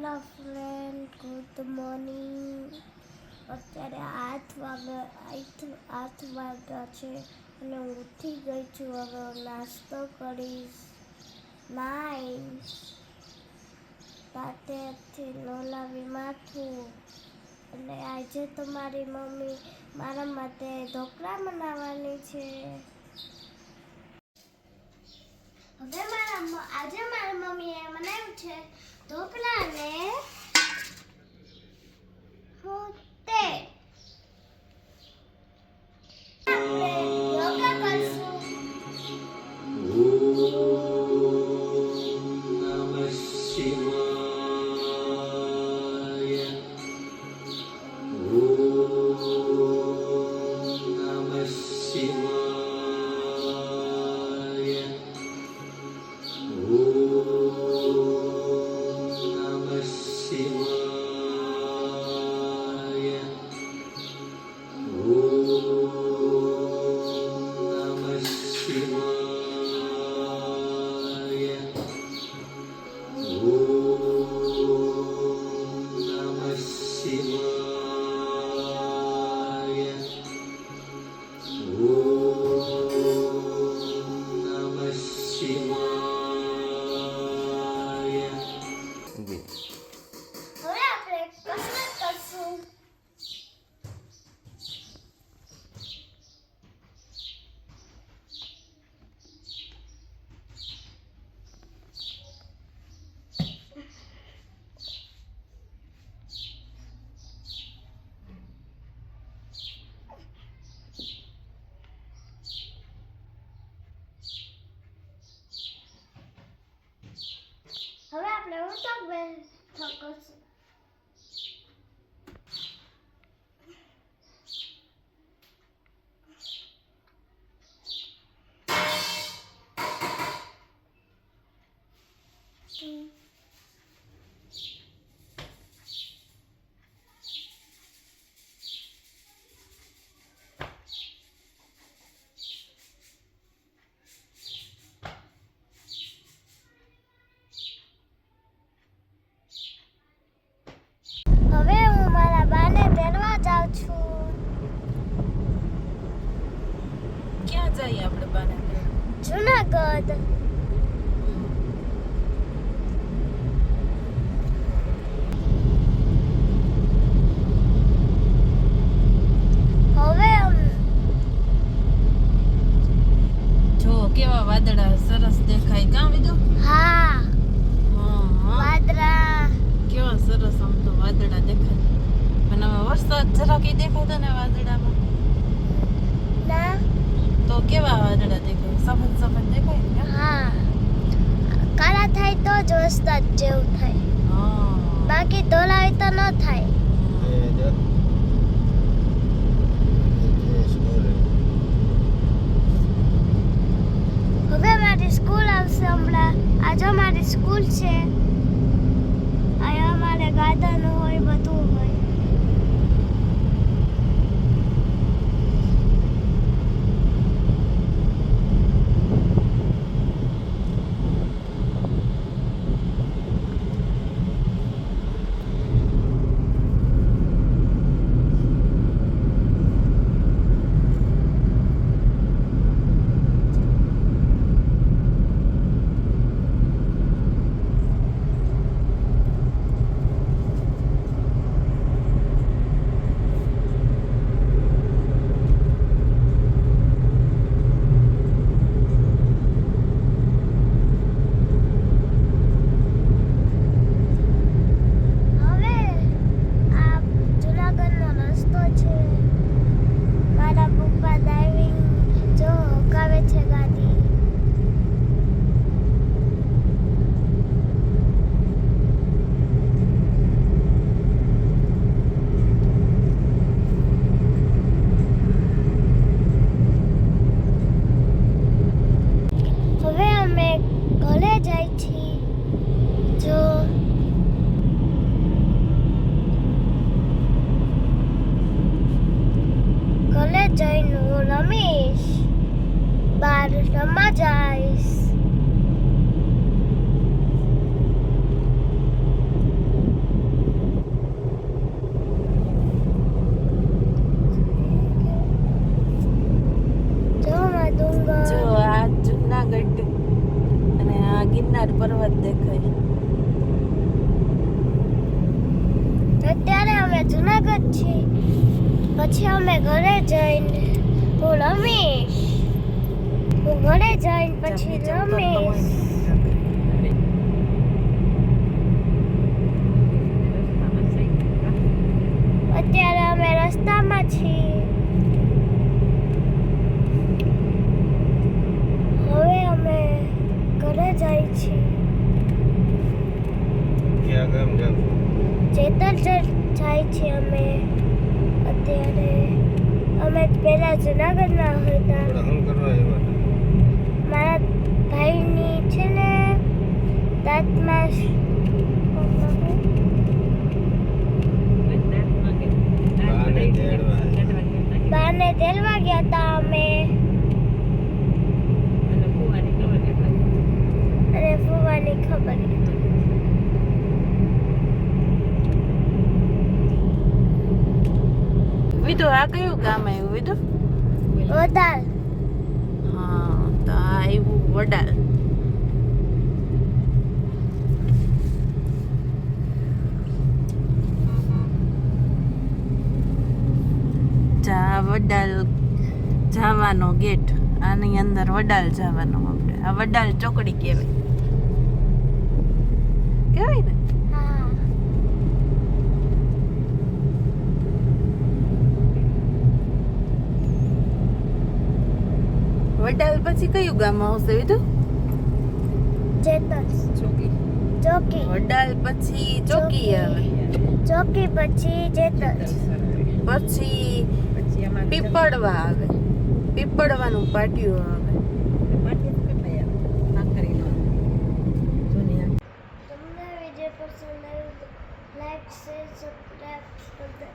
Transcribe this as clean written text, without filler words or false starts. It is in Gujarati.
Hello friend, good morning. અત્યારે 8 વાગ્યા છે અને હું ઉઠી ગઈ છું. હવે નાસ્તો કરીશ. તાતેથી નોલાવી માથું. અને આજે તો મારી મમ્મી મારા માટે ઢોકળા બનાવવાની છે. આજે મારી મમ્મીએ બનાવ્યું છે ઢોકળા ને તેલ. આપણે યોગા કરશું. હવે આપણે કસરત કરશું. હવે આપણે ઉઠક બેઠક કરશું. હવે હું મારા બાને તેડવા જાઉં છું. ક્યાં જઈએ આપણે બાને તેડવા? જૂનાગઢ. હવે જો કેવા વાદળા સરસ દેખાય. કાં વિદુ? હા, હા વાદળા. કેવા સરસ આમ તો વાદળા દેખાય. પણ હવે વરસાદ જરાક દેખાતો ને વાદળામાં ના, તો કેવા વાદળા દેખાય? સફેદ સફેદ દેખાય ને? હા, કાળા થાય તો જ વરસાદ જેવું થાય. હા બાકી ધોળા હોય તો ન થાય. હવે મારી સ્કૂલ આવશે હમણાં. આજે મારી સ્કૂલ છે. અહીંયા અમારે ગાર્ડન હોય, બધું હોય. જુનાગઢ છે. પછી અમે ઘરે જઈને હું રમીશ. હું ઘરે જઈને પછી રમીશ. અત્યારે અમે રસ્તામાં છીએ. હવે અમે ઘરે જાય છીએ. ક્યાં ગામ જાવ છો? જેતલસર જાય છે અમે અત્યારે. અમે પહેલા જુનાગઢમાં હતા. થોડા શું કરવા આવ્યા હતા? મારા ભાઈની છે ને દાંતમાં બાને તેડવા ગયા હતા અમે. અને ફુવાની ખબર વિધુ આ કયું ગામ આવ્યું વિધુ? વડાલ. હા તો આ આવ્યું વડાલ. વડાલ જવાનો ગેટ. આની અંદર વડાલ જવાનો આપણે. આ વડાલ ચોકડી કહેવાય. કહેવાય ને? હા. વડાલ પછી કયું ગામ આવશે વિધુ? જેતલ. ચોકી. વડાલ પછી ચોકી આવે. ચોકી પછી જેતલ. પછી પીપળવા આવે. પીપળવાનું પાટિયું આવે. તમને વિડીયો પસંદ આવ્યો તો લાઈક શેર સબસ્ક્રાઇબ કરજો.